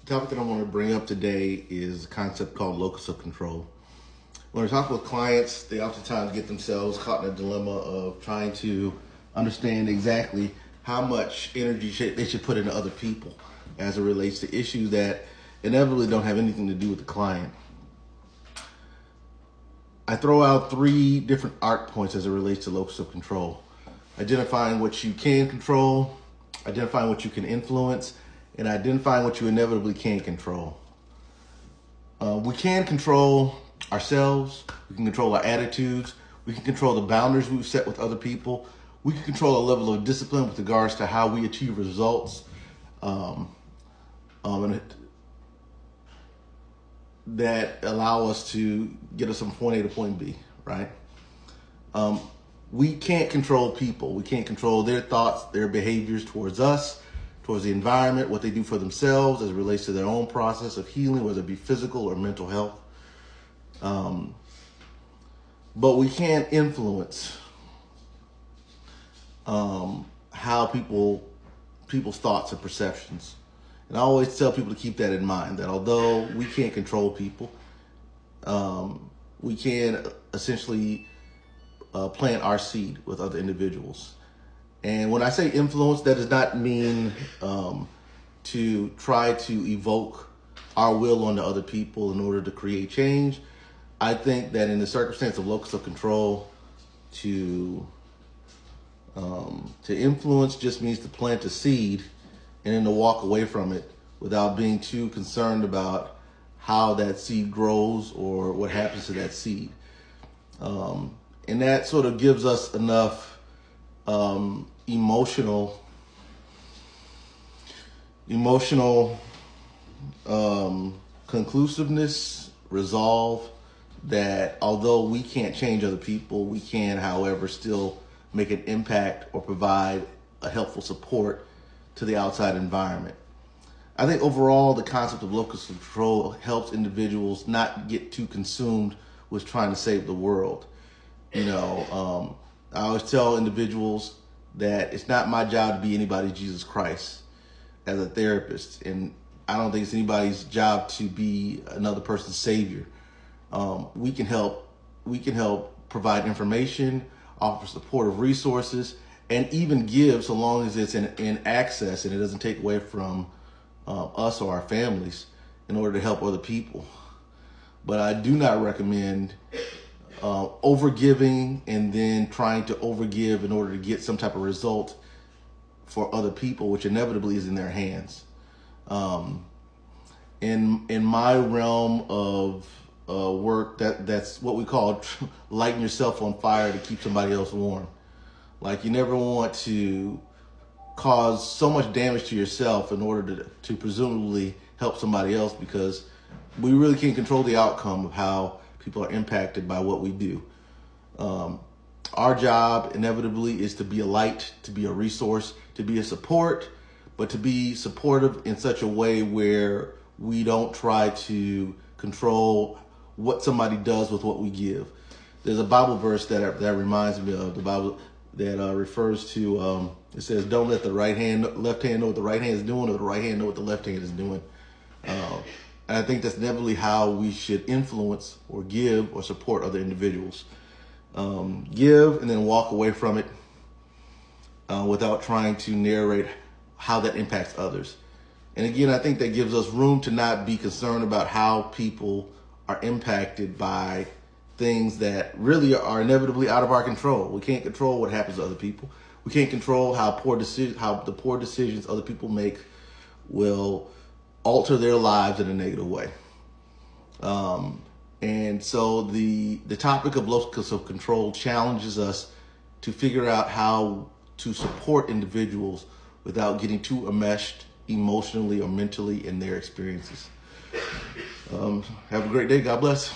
topic that I want to bring up today is a concept called locus of control. When I talk with clients, they oftentimes get themselves caught in a dilemma of trying to understand exactly how much energy they should put into other people as it relates to issues that inevitably don't have anything to do with the client. I throw out 3 different arc points as it relates to locus of control: identifying what you can control, identifying what you can influence, and identifying what you inevitably can't control. We can control ourselves, we can control our attitudes, we can control the boundaries we've set with other people, we can control a level of discipline with regards to how we achieve results, that allow us to get us from point A to point B, right? We can't control people. We can't control their thoughts, their behaviors towards us, towards the environment, what they do for themselves as it relates to their own process of healing, whether it be physical or mental health. But we can influence how people's thoughts and perceptions. And I always tell people to keep that in mind, that although we can't control people, we can essentially plant our seed with other individuals. And when I say influence, that does not mean to try to evoke our will onto other people in order to create change. I think that in the circumstance of locus of control, to influence just means to plant a seed and then to walk away from it without being too concerned about how that seed grows or what happens to that seed. And that sort of gives us enough emotional conclusiveness, resolve, that although we can't change other people, we can, however, still make an impact or provide a helpful support to the outside environment. I think overall the concept of locus of control helps individuals not get too consumed with trying to save the world. I always tell individuals that it's not my job to be anybody's Jesus Christ as a therapist, and I don't think it's anybody's job to be another person's savior. We can help provide information, offer supportive resources, and even give, so long as it's in access and it doesn't take away from us or our families, in order to help other people. But I do not recommend overgiving and then trying to overgive in order to get some type of result for other people, which inevitably is in their hands. In my realm of work, that's what we call lighting yourself on fire to keep somebody else warm. Like, you never want to cause so much damage to yourself in order to presumably help somebody else, because we really can't control the outcome of how people are impacted by what we do. Our job inevitably is to be a light, to be a resource, to be a support, but to be supportive in such a way where we don't try to control what somebody does with what we give. There's a Bible verse that reminds me of the Bible that refers to, it says, don't let the left hand know what the right hand is doing, or the right hand know what the left hand is doing. And I think that's inevitably how we should influence or give or support other individuals. Give and then walk away from it without trying to narrate how that impacts others. And again, I think that gives us room to not be concerned about how people are impacted by things that really are inevitably out of our control. We can't control what happens to other people. We can't control how the poor decisions other people make will alter their lives in a negative way. And so the topic of locus of control challenges us to figure out how to support individuals without getting too enmeshed emotionally or mentally in their experiences. Have a great day. God bless.